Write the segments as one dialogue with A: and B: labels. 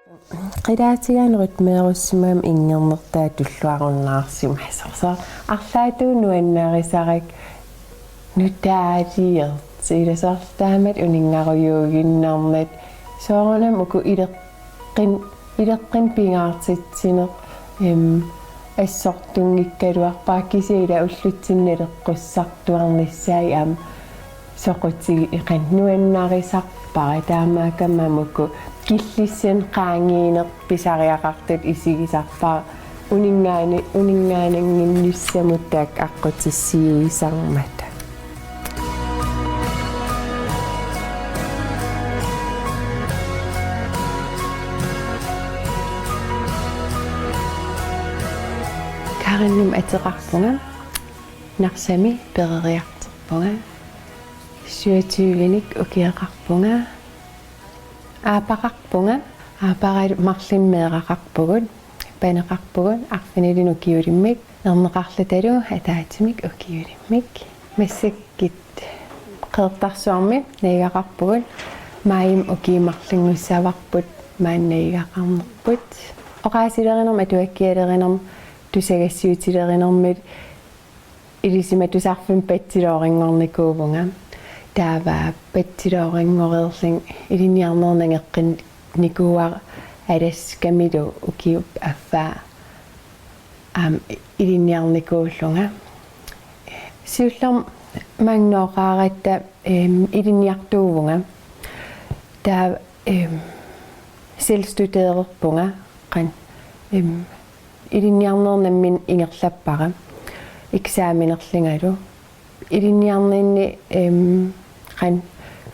A: Qidaatigaanrut meerussimam ingernertaa tulluarunnaarsimassarsa арлаатуунуаннаарисарак нутаатиер силасартаамат унингаруйуугиннарнат соорунам уку илеққин пингаартитсинеқ ассортунгиккалуарпаа кисиила уллутсиннелеққуссартуарниссаи аам соқутиги иқан нуаннаарисарпара таамаакаммамуку киллиссен qaangiineq pisariaqartut isigisarpaa uningaananginnissamuttak aqqutissiisarmat Karinnim ateqarpunga narsami pereriarterpunga syuatyylinik ukiaqarpunga aapaqarpunga aaparai marlimmeeqaqarpugut paneqarpugut arfinilin ukiulimmik erneqarlatalu ataatimik ukiulimmik massakkit qeertarsuarmi naigaqarpugut maayim ukiimarlingussaavarput maannaiigaqarnerput oqaasilerinerm atuakkialerinerm tusagassiutilerinermit ilisimatusarfim patsilooringornikuuvunga taava patsilooringorerling iliniarnernangeqqin nikuar alaskamilu ukiup affaa iliniarnikuullunga siullerm mangnoqaaratta iliniartuuvunga taa selvstudeererpunga qan iliniarnernammin ingerlappara eksaaminerlingalu iliniarninni qan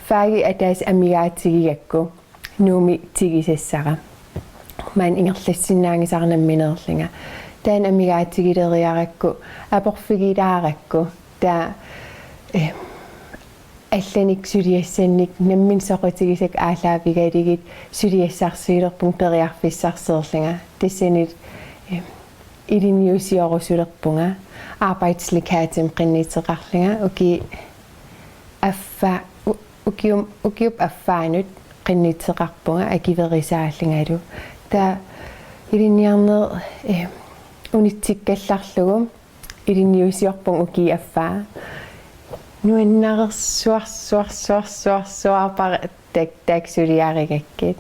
A: faagi ataas amigaatigiakku nuumi tigisassara man ingerlassinnaangisarnammineerlinga taan amigaatigileeriarakku aporfigilaarakku taa алланик сулиассанник наммин соқутигисак аалаавигалигит сулиассарсиилерпун периарфиссарсеерлинга тассанит илинниусиорусулерпунга arbejdslikatim qinniiteqarlinga ukiup affaanut qinniiteqarpunga akiverisaallingalu ta ilinniarner unitsikkallarlugum ilinniusiorpung uki affaa nuannarersuarsuarsuarsuarsuarpar tak suliarigakkit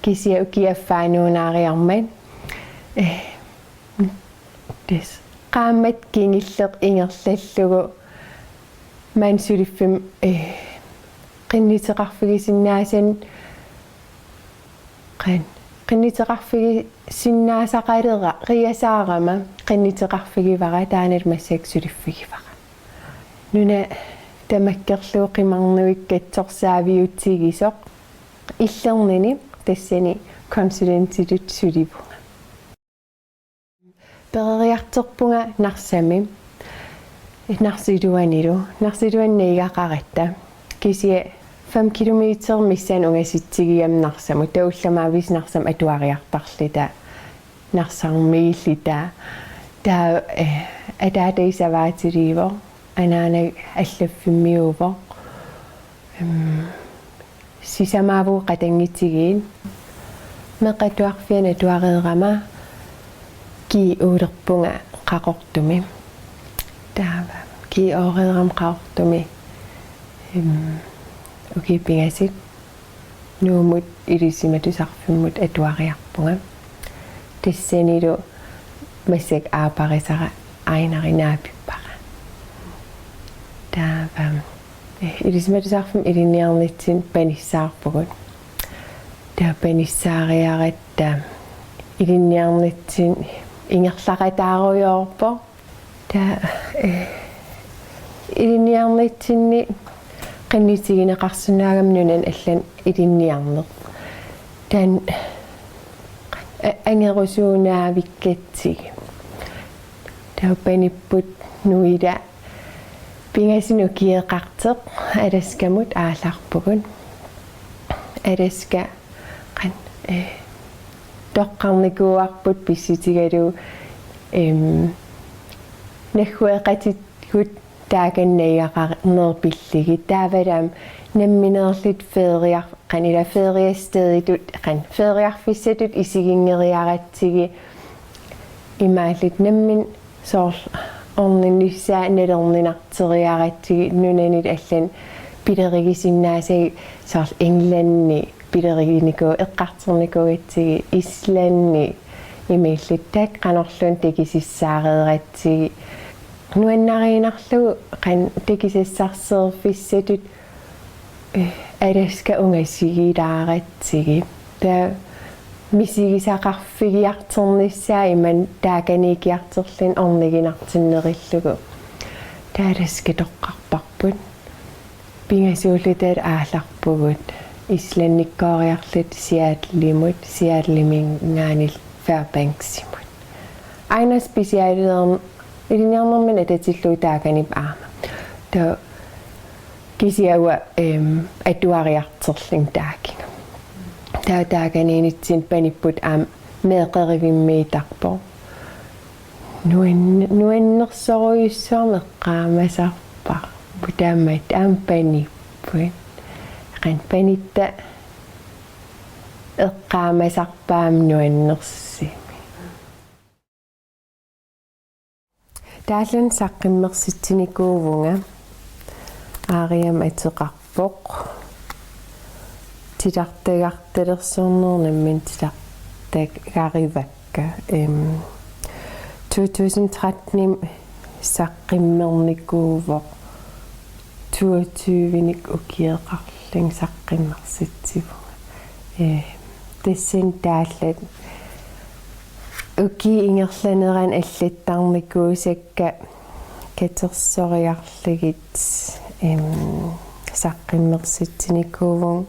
A: kisia uki affaanuunaariarmat des qaammat kingilleq ingerlallugu man suliffim qinniteqarfigisinaasan qinniteqarfigisinnaasaqalera qiasaarama qinniteqarfigivara taanal massak suliffigivara nuna tamakkerlugu qimarnuikkatsorsaaviutigisoq illernini tassani konsulentilut sulivunga pereriarterpunga narsami narsiluaniigaqaratta kisia 5 kilometer missan ungasittigiam narsamu taullamavis narsam atuariartarlita narsarmiillita taa ataataisavaatiliivo anaana allaffimmиуво сисамааву qatangitigiin meqatuarfian atuareerama ki ulerpunga qaqortumi taava ki oreeram qaqortumi ukipingasit nuumut ilisimatusarfimmut atuariarpunga tassanilu massak aaparisara ainarinaapipara taava ilisimatusarfim iliniarnitsin panissaarpugut taa panissaariaratta iliniarnitsin ingerlaqataarujoorpo taa iliniarnitsinni qinnitigineqarsunaagam nunan allan ilinniarneq tan angerusuunaavikkatsigi taupanipput nuida pingasinu kieqarteq alaskamut aallarpugun alaska qan toqqarnikuarput pissitigalu naghueqatit gut taakannaigaqarnerpilligi taavalam намминерlit фериар канила фериастедитут фериарфиссатут исигингериаратсиги имааллит наммин соор орниннissаа налернинартериаратсиги нунанит аллан пилеригисиннаасаги соор ингланни пилеригинику эққартерникугатсиги исланни имиллит таак канорлуун тикисиссаареератсиги нуаннариинарлугу кан тикисиссарсеерфиссатут аласка унгасигилааратсиги таа мисигисақарфигиартерниссаа иман тааканикиартерлин орнигинартиннериллугу тааласка тоққарпарпут пингасуулутаат ааларпугут исланниккоориарлут сиатлимингаанил Fairbanksимут айна специалерн илинернэрмин ататиллуу тааканип аама та кисиауа атуариартерлин таакина тааканиинитсин паниппут аам меэқеривиммиитарпо нуаннерсоруйуссуармеққаамасарпар путааммат аам паниппут қан панитта эққаамасарпаам нуаннерсими тааллан саққиммерситсиникуувунга аариам атеқарпоқ тилартагарталерсуурнернаммин тилартагаривакка 2013 саққиммерникуувоқ 22-ник укиеқарлин саққиммерситсивунга тессэн тааллат уки ингерланеран аллаттарникуусакка катерсориарлигит саққиммерситсиникуувун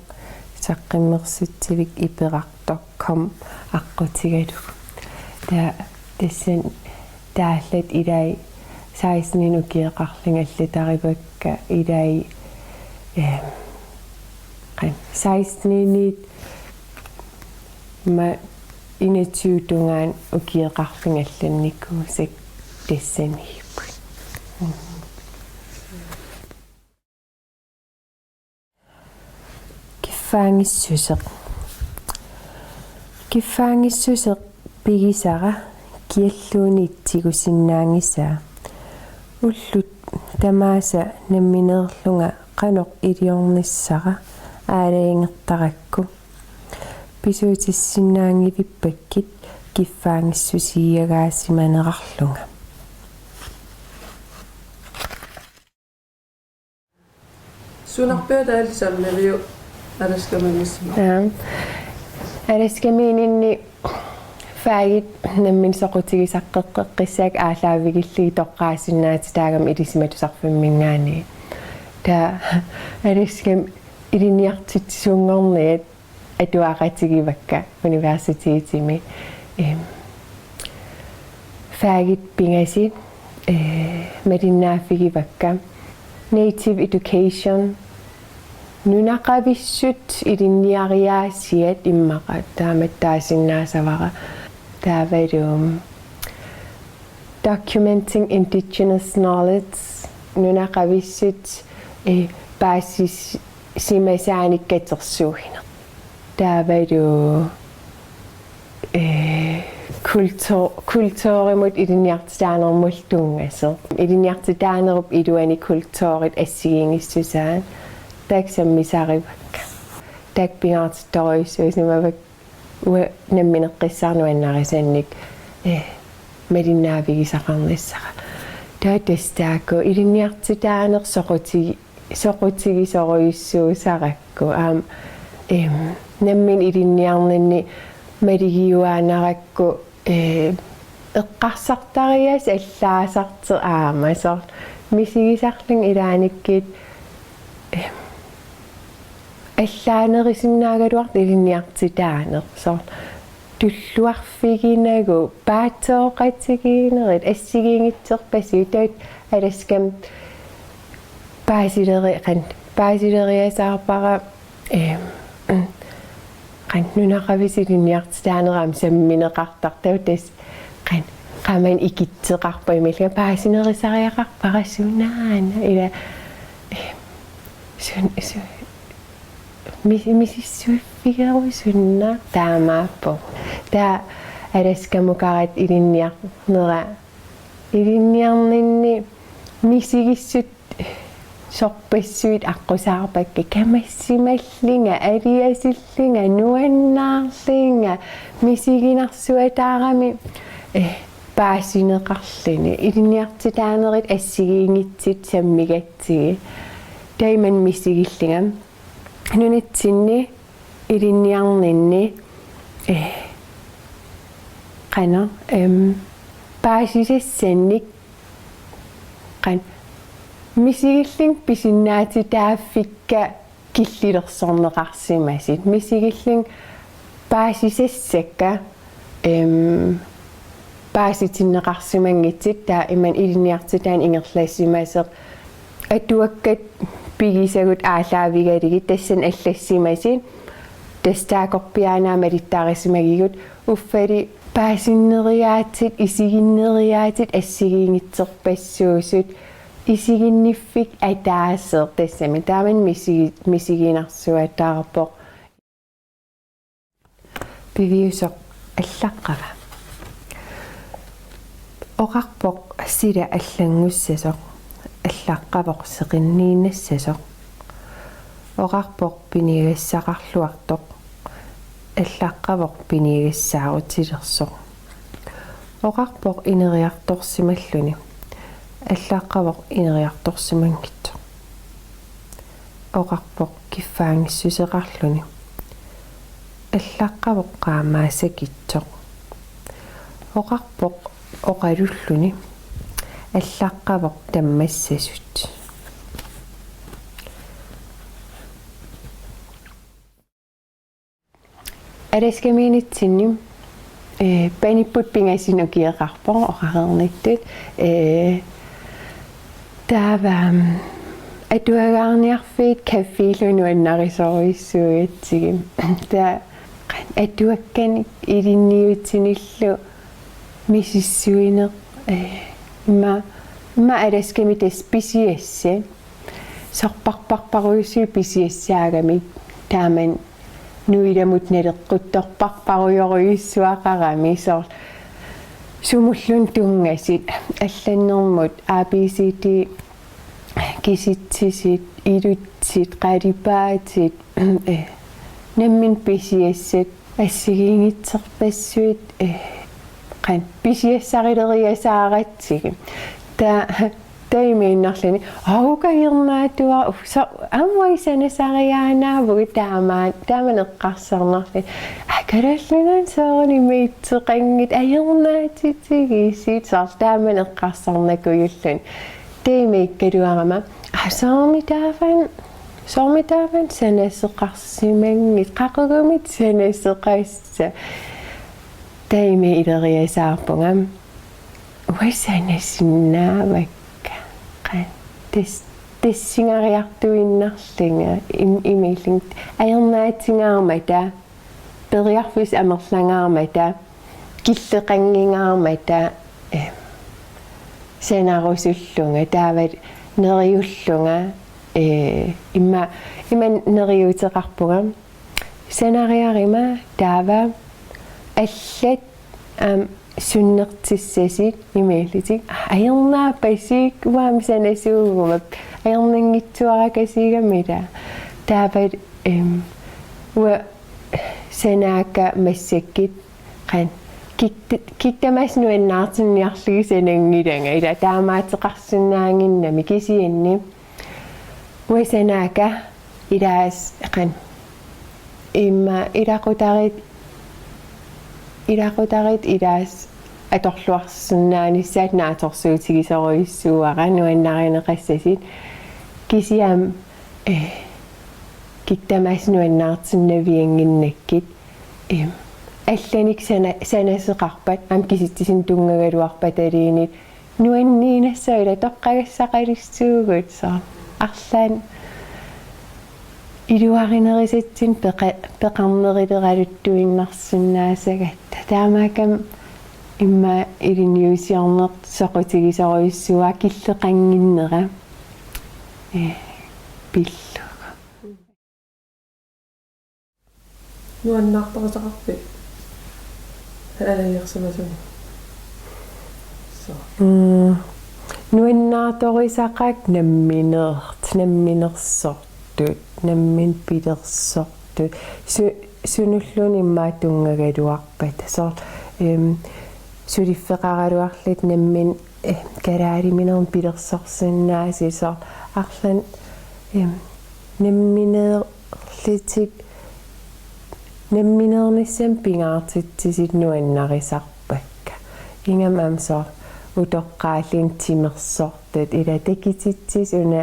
A: саққиммерситсивик иперартокком аққутигалу таа тессэн тааллат илай 16 укиеқарлин аллатаривакка илай 16-нит ма инатсуутунгаан укиеқарлин алланникуусак тассанигиппут киффаангиссусеқ пигисара киаллууни итсигусиннаангисаа уллут тамааса намминеерлунга каноқ илиорниссара аалаингертаракку писуутиссиннаангивиппаккит киффаангиссусиагаасиманерарлунга
B: сунарпиатаалисамнавиу аласкаманисма
A: аласкамиининни фаагит наммин соқутигисаққеққиссаак аалаавигиллиги тоққаасиннаати таагам илисиматусарфиммингаани таа аласкам илиниартитсуунгорниат атуақатигивакка университетими фаагит пингаси мединнааффигивакка native education нунақависсут илинниариаасиат иммақа тааматтаасиннаасавара таавалуум documenting indigenous knowledge нунақависсут баасис симасааниккатерсуугина таавалу kultuurimut iliniartitaanермултунгасо илиниартитаанеруп илуани культуурит ассигингиссусаа таксаммисаривакка такпигаартитторюссуусимавак намминеққиссаарнуаннарисанник мединнаавигисақарниссара таатастааку илиниартитаанер соқутигисоруйуссуусаракку аам наммин илинниарнинни малигиуаанаракку эққарсартариас аллаасартер аамасор мисигисарлин илааниккит аллаанерисиннаагалуарт илинниартитаанер сор туллуарфигинагу паатсооқатигиинерит ассигингитсерпасиутаат аласкам паасилериасаарпара қан нунақависилинниартитаанераам самминеқартартау тас қан qaamaan ikitseqarpa paasinerisaриақарпарасунаана ила мисиссуиффигеруисунна таамааппо таа аласкамукарат илинниарнера илинниарнинни мисигиссут сорпассуит аққусаарпакка камассималлинга алиасиллинга нуаннаарлинга мисигинарсуатаарами паасинеқарлини илинниартитаанерит ассигиингитсит саммигатсиги тайман мисигиллинга нунитсинни илинниарнинни qana paasisassannik qan misigilling pisinnaatitaafikka killilерсорнеқарсимасит misigilling paasisassakka paasitinnеқарсимангитсит таа иман илинниартитаан ингерлаассимасеқ атуаккат пигисагут аалаавигалигит тассан аллассимасит тастаакорпиаанаама литтаарисимагигут уффали паасиннериаатит исигиннериаатит ассигиингитсерпассуусут исигинниффик атаасер тассами тааман мисигинарсуатаарпоқ пивиусоқ аллаққава оқарпоқ сила аллангуссасоқ аллаққавоқ сеқиннииннассасоқ оқарпоқ пинигассақарлуартоқ аллаққавоқ пинигассаарутилерсоқ оқарпоқ инериарторсималлуни аллаққавоқ инериарторсимангитсо оқарпоқ киффаангиссусеқарлуни аллаққавоқ qaamaasakitsoq оқарпоқ оқалуллуни аллаққавоқ таммассасут аласкамиинитсинни паниппут пингасинукиеқарпоқ оқарерниттут таава атуагаарниарфиит каффиилунуаннарисоруиссуиатсигим таа атуаккани илинниутсиниллу мисиссуинеқ имма аласкамитас писиасса сорпарпарпаруйссуи писиассаагами тааман нуиламут налеққутторпарпаруйоруйуссуақарами соор сумуллун тунгасит алланнэрмут ABCD киситсисит илутсит қалипаатит наммин писиассат ассигиингитсерпассуит қан писиассарилериасааратсиги таймииннарлани аугаирнаатуа амвайсанасариаанаавгу тааманеққарсарнарли акараллунан соорни меитсеқангит аернаатитигисит саар тааманеққарсарнакуйуллун таймииккалуарама соормитааван санассеқарсимангит қақугумит санассеқаисса тайми илериасаарпугам уасанасиннаавакка қан тессингариартуиннарлинга имилин аернаатингаармата периарфис амерлангаармата киллеқангингаармата сенарусуллунга таават нериуллунга имма нериутеқарпугам сенариарима таава аллат суннертиссасит имеэлитик аернаапасик уаамсанасуугума аернангитсуаракасигамила таават уа сенаака массаккит қан киттамас нуаннаартинниарлуги санангиланга ила таамаатеқарсинаангиннами кисиинни уа сенаака илаас қан имма илақутарит илаас аторлуарсинаанissaat нааторсуутигисоруиссууара нуаннаринеқассасит кисиам киттамаас нуаннаартиннавиангиннаккит алланик санасеқарпат ам киситсисин тунгагалуарпат алиинит нуанниинассаила тоққагассақалиссуугут саа арлаан илуаринерисатсин пеқарнерилералуттуиннарсинаасагатта таамаакам имма илинниусиарнеқ соқутигисоруиссуа киллеқангиннера пиллуга
B: Nuannaartoqasaqarpi. Alaniarsumasuni. So.
A: Nuannaartorisaqaak namminersortut nammin pitersortut sunulluni immaatungagaluarpat sor suliffeqaraluarlit nammin karaaliminern pilersorsinnaasi sor arlan nammineerlitik nammineernissam pingaartitsisit nuannarisarpakka ingam amsor utoqqaallin timersortut ila takititsis una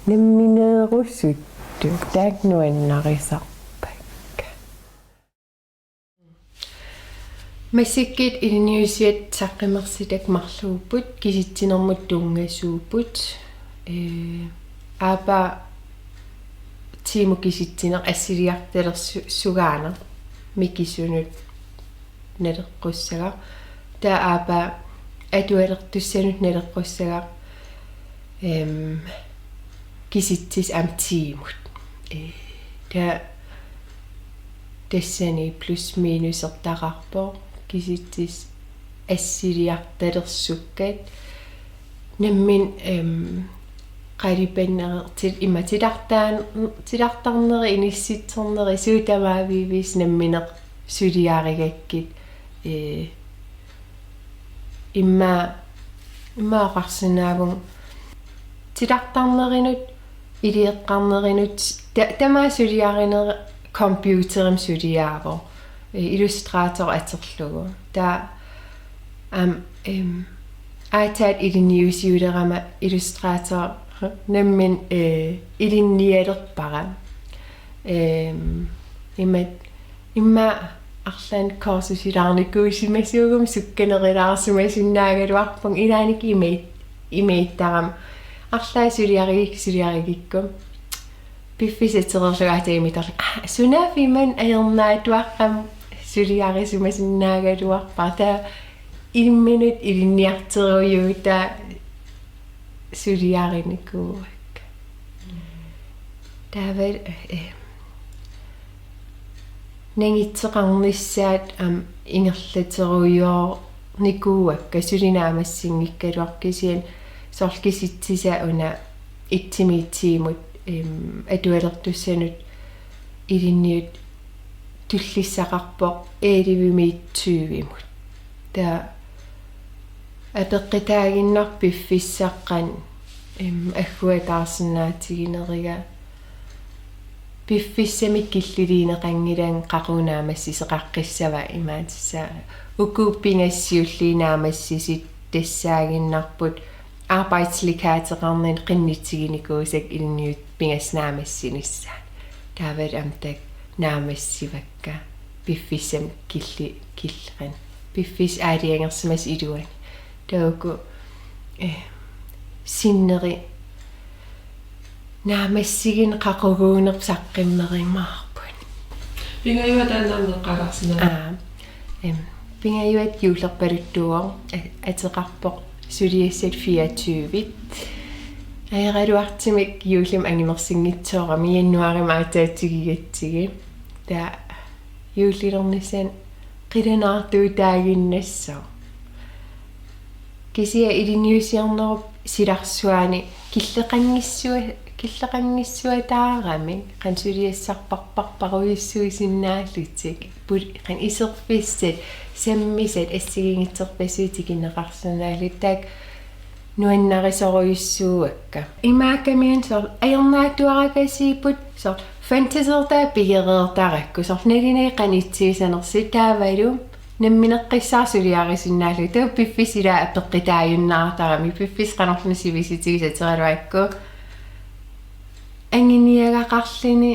A: nammineerussuttu taak nuannarisarpakka massikkit iliniusiat saqqimersitak marluupput kisitsinermut tuungasuupput aapa tiimu kisitsiner assiliartalersugaana mikisunut naleqqussaga taa aapa atualertussanut naleqqussaga kisitsis am tiimut taa tassani plus minus ertaqarpo kisitsis assiliartalersukkat nammin qalipannertit imma tilartarneri inissitserneri suutamaaviivis namminer suliarigakkit imma oqarsinaagun tilartarnerinut ilieqqarnerinut tamaa suliarineri computerim suliaavo illustrator aterlugu taa aataat iliniusiulerama illustrator nammin ilinnialerpara imma arlan korsusilaarnikuusimasuugum sukkanerilaarsumasinnaaгаluарпун илааник имеиттарам арлаасулиаригиккум пиффисатерерлугаатагимитерлу сунафиман аернаатуаққам сулиарисумасиннаагалуарпар таа илминут илинниартеруйуута сулиариникууак тавер нангитсеқарнissaат ингерлатеруйоо никууакка сулинаамассингиккалуаркисиан сорлкиситсиса уна итсимиитсиимут атуалертуссанут илинниут туллиссақарпоқ эливимиитсуивимут таа апеққитаагиннар пиффиссаққан аггуатаарсинаатигинерига пиффиссамик киллилиинеқангилаан қақунаамассисеқаққиссава имаатисса укууппингассиуллинаамассисит тассаагиннарпут arbejdslikateqarnin qinnitsiginikusak ilniut pingasnaamassinissaat taavad amtak naamassivakka piffissam killqan piffis aaliangersimas iluan tauku sinneri naamassigin qaquguunerp saqqimmerimmaarpun
B: Pingayuat annerneqqalarsinaa
A: pingayuat juulerpaluttuor ateqarpoq suliassat 24 aeraluartimik juulim angimersinngitsoorami jannuarim aataatigigatsigi taa juulilernissan qilanaartuutaaginnassoo kisia iliniusiarnerup silarsuani killeqangissuataarami qan suliassarparparparuissuisinnaallutik put qan iserfissat sammisat assigingitserpasuutiginneqarsanaaluttak nuannarisoruissuuakka imaakamian sor ajernaatuarakasiiput sor fantasertaa pigereertarakku sor nalinei qanitsiisanersit taavalu nammineqqissaarsuliarisinnaallu tuu piffisila apeqqitaajunnaartarami piffis qanornisivisitigisateраluакку anginiagaqarlini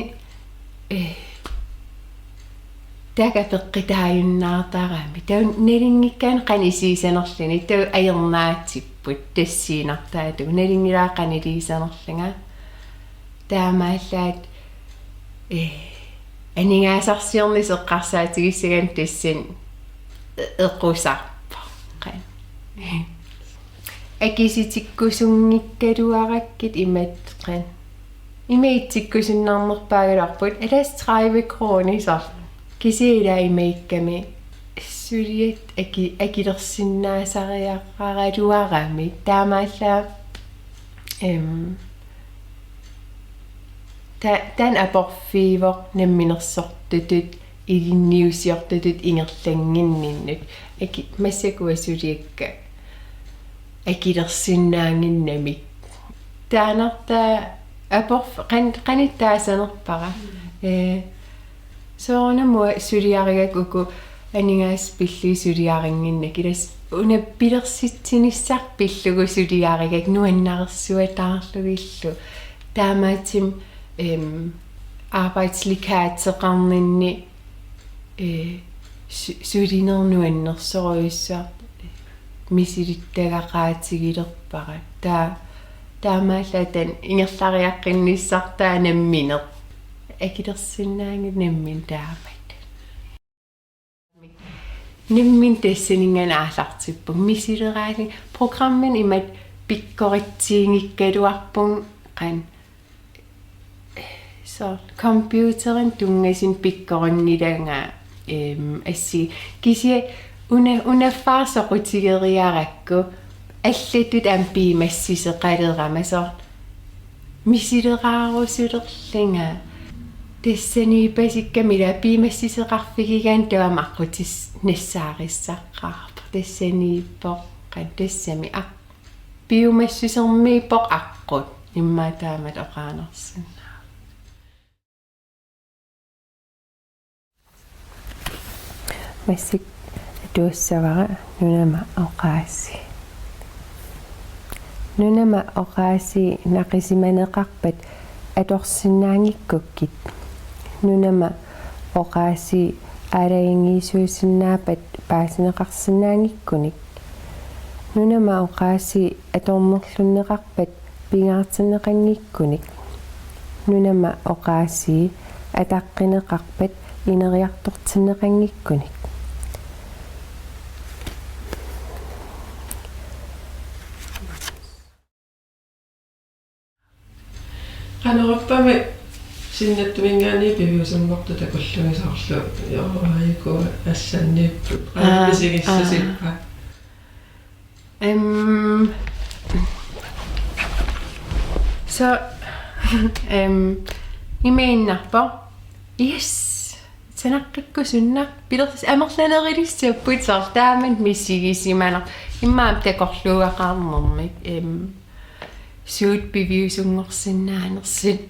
A: taaka peqqitaajunnaartarami taun nalingikkaan qanisiisanerlini tuu ajernaatipput tassiinartaatu nalingilaa qaniliisanerlanga taamaallaat aningaasarsiorniseqqarsaatigissagan tassan eqqusarpa qan akisitikkusunngikkaluarakkit imat qan имеитсиккусиннарнерпаагаларпут алаас 30 kroner så кисиила имеикками сулиат акилерсиннаасариаққаралуарами таамааллаа тан апорфивер намминерсортутут илинниусиортутут ингерлангинниннут аки массакуасулиакка акилерсиннаангиннамик таанарта апорф каниттаасанерпара соонамуа сулиаригак уку анигаас пилли сулиарингиннак илас уна пилерситсиниссар пиллугу сулиаригак нуаннарерсуатаарлугиллу таамаатим arbejdslikaateqarninni sulinernuannersoruissaart misilittagaqaatigilerpara taamaallatan ingerlariaqqinniissartaa namminer akilersinnaangi nammin taamat nammin tassaningan aallartippu misileraali programmin imat pikkorittiingikkaluarpun qan så computeren tungasin pikkornilanga assi kisia una farsoqutigeeriarakku аллатут ампиимассисеқалерама соо мисилерааруссулерлинга тассани пасиккамила пиимассисеқарфигигаан туамаққутис нассаариссаққарпа тассаниппоқ қан тассами а пиумассисермииппоқ аққут иммаатаамат оқаанерсин массик туussavara nunama oqaasi naqisimaneqarpat atorsinnaangikkukkit nunama oqaasi alaingiisuusinnaapat paasineqarsinnaangikkunik nunama oqaasi atornerlunneqarpat pingaartineqanngikkunik nunama oqaasi ataqqineqarpat ineriartortineqanngikkunik
B: qanerupпами синнаттумингаани пивиусамморту такуллуисарлу яораайку ассаннииппут qaamisigissusippa så имеиннарпо yes санаққиккусунна пилерс амерланерилиссаппут сартааман миссигисиманер иммаам такорлугақарнермик суут пивиусунгорсиннаанерсит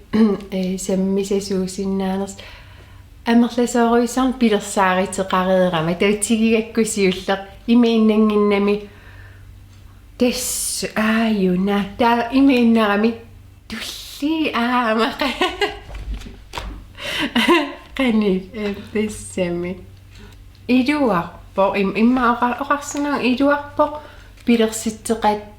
B: саммисасуусиннаанерс амерласооруисарн пилерсааритеқареерама таутигигаккусиуллер имеиннангиннами тас ааюна таа имеиннарами тулли аамақа qani тассами идуарпо иммаоқарсинаа идуарпо пилерситтеқат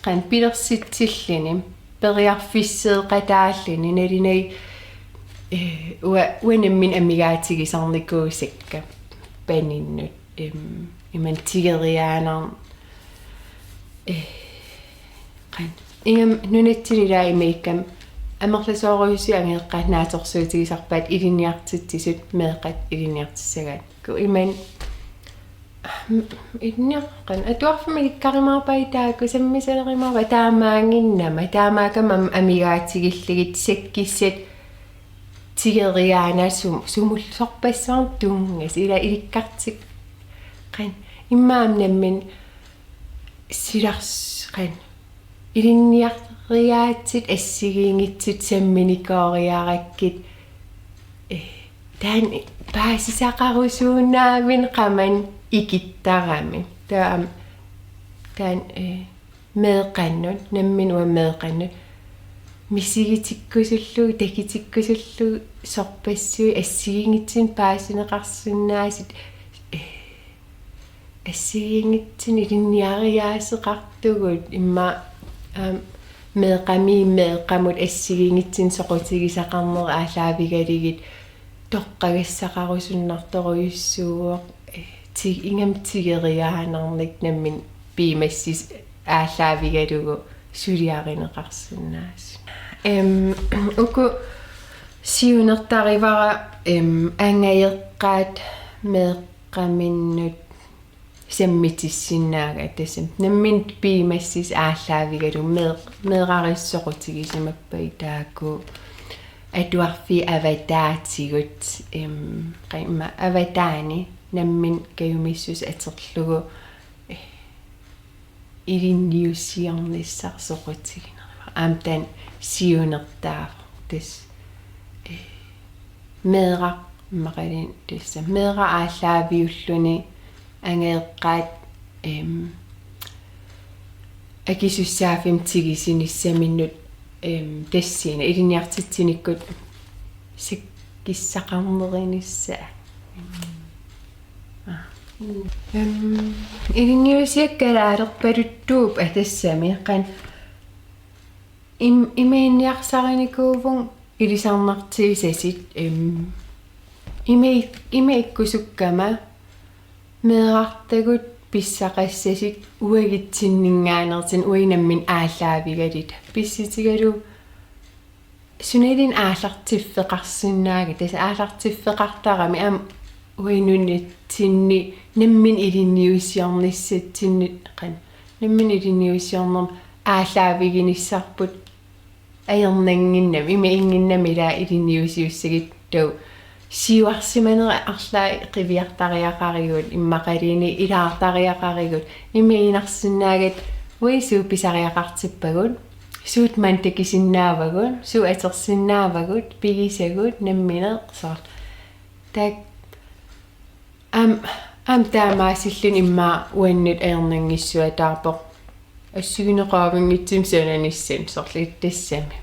B: qan pilersitsillini periarfisseeqataallini nalinai uanammin amigaatigisarnikuusakka paninnut iman tigeriaanarn qan ingam nunatsililaa imiikkam амерласооруйуси ангеэққат нааторсуутигисарпаат илинниартитсисут меэқат илинниартиссагаат ку иман инниаққан атуарфами иккаримаарпаитааку саммисалеримаарпа таамаангиннама таамаакамам амигаатигиллигит саккиссат тигериаанасум сумуллорпассаарн тунгас ила иликкартик qan иммаамнаммин силарс qan илинниарриаатсит ассигиингитсит самминикоориараккит таан паасисақарусуунаавин qamан икиттарами таам таан меэққаннут намминуа меэққаннут мисигитиккусуллу такитиккусуллу сорпассуи ассигингитсин паасинеқарсинаасит ассигингитсин илинниариаасеқартугут имма меэқами меэққамут ассигингитсин соқутигисақарнер аалаавигалигит тоққагассақарусуннарторуйуссууоқ тиг ингам тигериаанарник наммин пимассис аалаавигалугу сулиаринеқарсинаас Uku siunertarivara angayeqqaat meeqqaminnut sammitissinaaga tassam nammin piimassis ааllaavigalu meeqarissoqutigisimappai taakku atuarfi avataatigut qaimma avataani nammin kayumissus aterlugu ilinniussiarnissarsoqutiginerva aamtan siunertaar tas meeqa maqalin tassa meeqa ааllaaviulluni angeeqqaat akisussaaffim tigisinissaminnut tassiina iliniartitsinikkut sikkissaqarnerinissa iliniusiakkalaaleqpaluttuup atassami qan imiinniarsarinikuuvun ilisarnartiisasit imi ikkusukkama meeqartagut pissaqassasit uagitsinninngaanertin uinammin ааllaavigalit pissitigalu sunilin aallartiffeqarsinnaaga tas aallartiffeqartarami am uinunitsinni nammin ilinniusiornissatsinni qan nammin ilinniusiornerm ааllaaviginissarput ajernanginnam imi inginnamila ilinniusiussagit tau siuarsimanera arlaa qiviartariaqariguut immaqalini ilaartariaqariguut imiinarsinnaagat uisuu pisariaqartippagut suut mantakisinnaavagut suu atersinnaavagut pigisagut nammineqsar tak am taamaasillun immaa uannut ajernangissua taarpoq ассигинеqaavингитсим сананиссан сорли тассами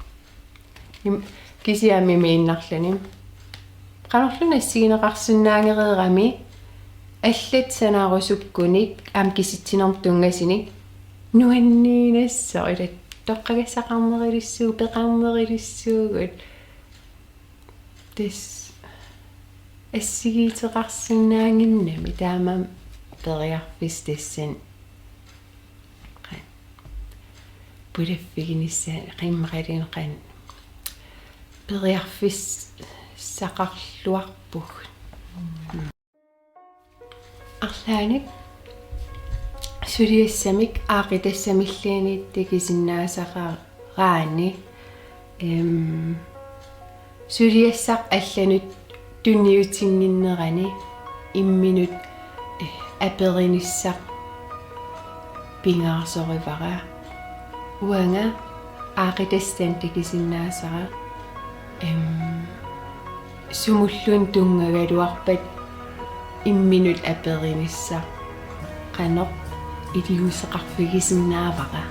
B: кисиами мииннарлани qanорlун ассигинеqarsinnaangeriерами аллат санаарусуккуник аам киситсинерм тунгасиник нуанниинассо илат тоққагассақарнерилиссуу пеқарнерилиссуугут тас ассигиитеқарсинаангиннами таамам периарфис тассан пулаффигинисса қиммақалин қан периарфис сақарлуарпуг арлааник сулиассамик аақитассамиллианит такисиннаасақараани сулиассақ алланут тунниутингиннерани имминут апериниссақ пингаарсоривара уанга аақитастан такисиннаасара сумуллун тунгагалуарпат имминут аперинисса qanoq илиусеқарфигисиннаавара